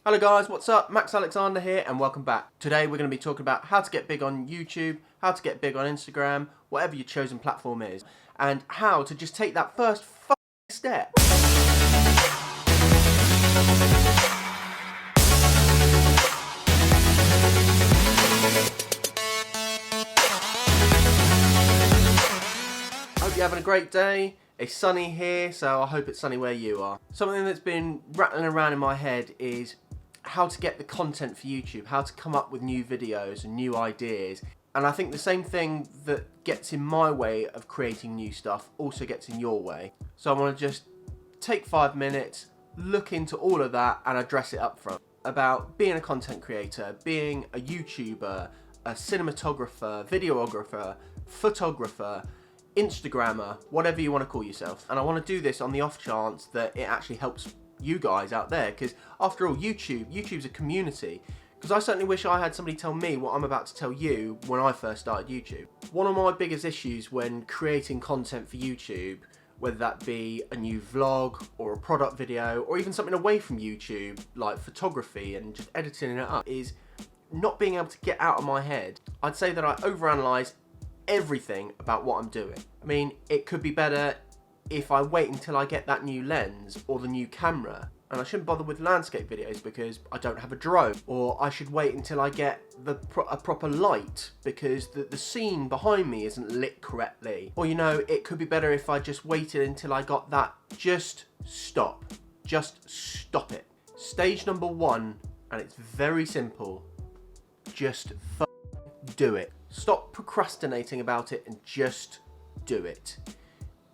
Hello guys, what's up? Max Alexander here and welcome back. Today we're going to be talking about how to get big on YouTube, how to get big on Instagram, whatever your chosen platform is, and how to just take that first step. Hope you're having a great day. It's sunny here, so I hope it's sunny where you are. Something that's been rattling around in my head is how to get the content for YouTube, how to come up with new videos and new ideas. And I think the same thing that gets in my way of creating new stuff also gets in your way. So I want to just take 5 minutes, look into all of that and address it up front. About being a content creator, being a YouTuber, a cinematographer, videographer, photographer, Instagrammer, whatever you want to call yourself. And I want to do this on the off chance that it actually helps you guys out there, because after all, YouTube's a community. Because I certainly wish I had somebody tell me what I'm about to tell you when I first started YouTube. One of my biggest issues when creating content for YouTube, whether that be a new vlog or a product video or even something away from YouTube like photography and just editing it up, is not being able to get out of my head. I'd say that I overanalyze everything about what I'm doing. I mean, it could be better if I wait until I get that new lens or the new camera, and I shouldn't bother with landscape videos because I don't have a drone, or I should wait until I get a proper light because the scene behind me isn't lit correctly, or it could be better if I just waited until I got that. Just stop it. Stage number 1, and it's very simple, just do it. Stop procrastinating about it and just do it.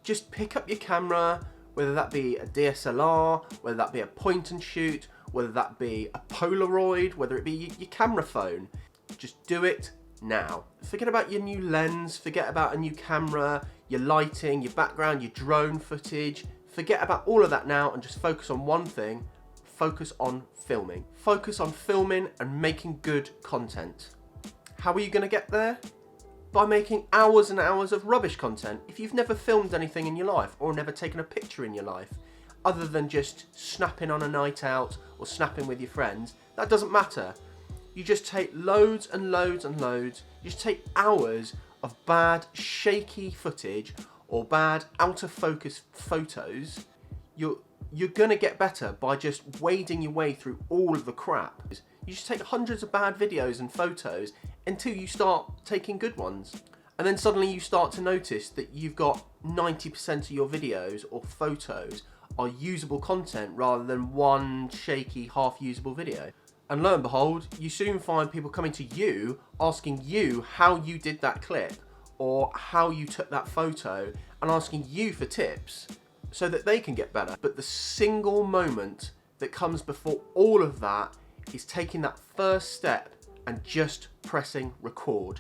Just pick up your camera, whether that be a DSLR, whether that be a point and shoot, whether that be a Polaroid, whether it be your camera phone. Just do it now. Forget about your new lens, forget about a new camera, your lighting, your background, your drone footage. Forget about all of that now and just focus on one thing. Focus on filming. Focus on filming and making good content. How are you going to get there? By making hours and hours of rubbish content. If you've never filmed anything in your life or never taken a picture in your life, other than just snapping on a night out or snapping with your friends, that doesn't matter. You just take loads and loads and loads, you just take hours of bad, shaky footage or bad, out of focus photos. You're gonna get better by just wading your way through all of the crap. You just take hundreds of bad videos and photos until you start taking good ones. And then suddenly you start to notice that you've got 90% of your videos or photos are usable content rather than one shaky, half-usable video. And lo and behold, you soon find people coming to you, asking you how you did that clip or how you took that photo, and asking you for tips so that they can get better. But the single moment that comes before all of that is taking that first step and just pressing record.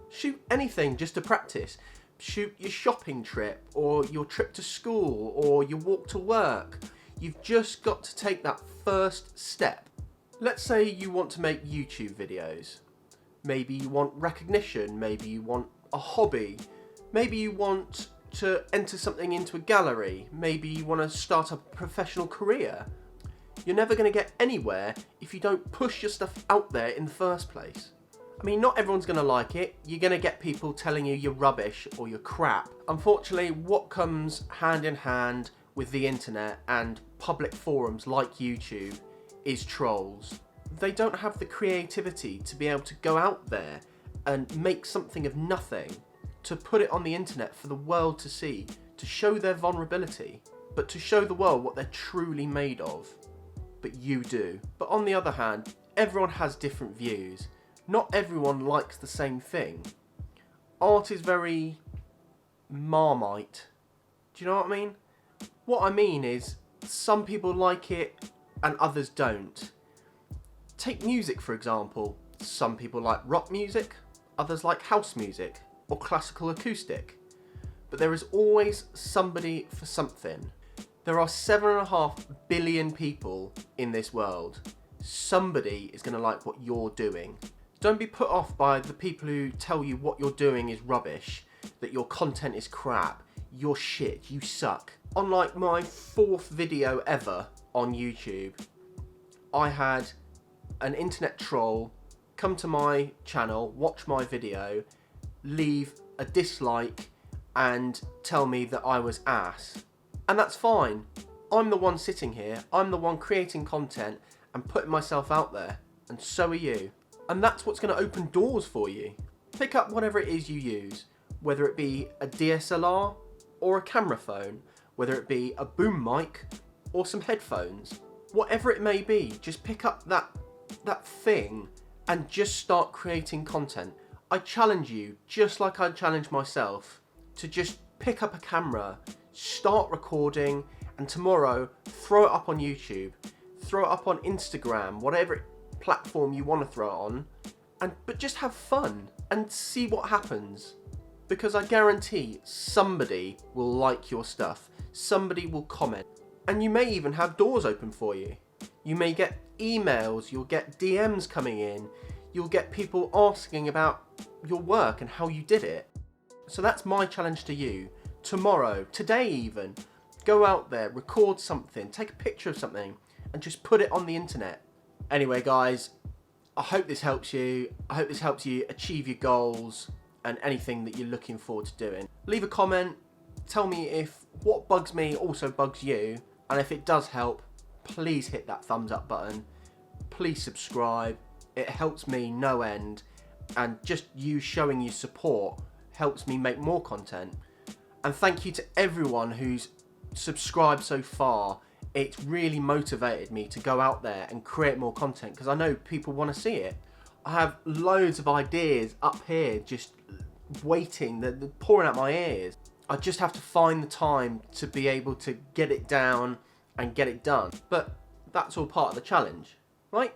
Shoot anything just to practice. Shoot your shopping trip or your trip to school or your walk to work. You've just got to take that first step. Let's say you want to make YouTube videos. Maybe you want recognition, maybe you want a hobby, maybe you want to enter something into a gallery, maybe you want to start a professional career. You're never going to get anywhere if you don't push your stuff out there in the first place. I mean, not everyone's going to like it. You're going to get people telling you you're rubbish or you're crap. Unfortunately, what comes hand in hand with the internet and public forums like YouTube is trolls. They don't have the creativity to be able to go out there and make something of nothing, to put it on the internet for the world to see, to show their vulnerability, but to show the world what they're truly made of. But you do. But on the other hand, everyone has different views. Not everyone likes the same thing. Art is very Marmite. Do you know what I mean? What I mean is, some people like it and others don't. Take music for example. Some people like rock music, others like house music or classical acoustic. But there is always somebody for something. There are 7.5 billion people in this world. Somebody is going to like what you're doing. Don't be put off by the people who tell you what you're doing is rubbish, that your content is crap, you're shit, you suck. On like my 4th video ever on YouTube, I had an internet troll come to my channel, watch my video, leave a dislike and tell me that I was ass. And that's fine. I'm the one sitting here, I'm the one creating content and putting myself out there, and so are you. And that's what's going to open doors for you. Pick up whatever it is you use, whether it be a DSLR or a camera phone, whether it be a boom mic or some headphones. Whatever it may be, just pick up that thing and just start creating content. I challenge you, just like I challenge myself, to just pick up a camera, start recording, and tomorrow throw it up on YouTube, throw it up on Instagram, whatever platform you want to throw it on, but just have fun and see what happens. Because I guarantee somebody will like your stuff, somebody will comment, and you may even have doors open for you. You may get emails, you'll get DMs coming in, you'll get people asking about your work and how you did it. So that's my challenge to you. Tomorrow, today even, go out there, record something, take a picture of something and just put it on the internet. Anyway guys, I hope this helps you. I hope this helps you achieve your goals and anything that you're looking forward to doing. Leave a comment, tell me if what bugs me also bugs you, and if it does help, please hit that thumbs up button. Please subscribe. It helps me no end, and just you showing your support helps me make more content. And thank you to everyone who's subscribed so far. It's really motivated me to go out there and create more content because I know people want to see it. I have loads of ideas up here just waiting, they're pouring out my ears. I just have to find the time to be able to get it down and get it done. But that's all part of the challenge, right?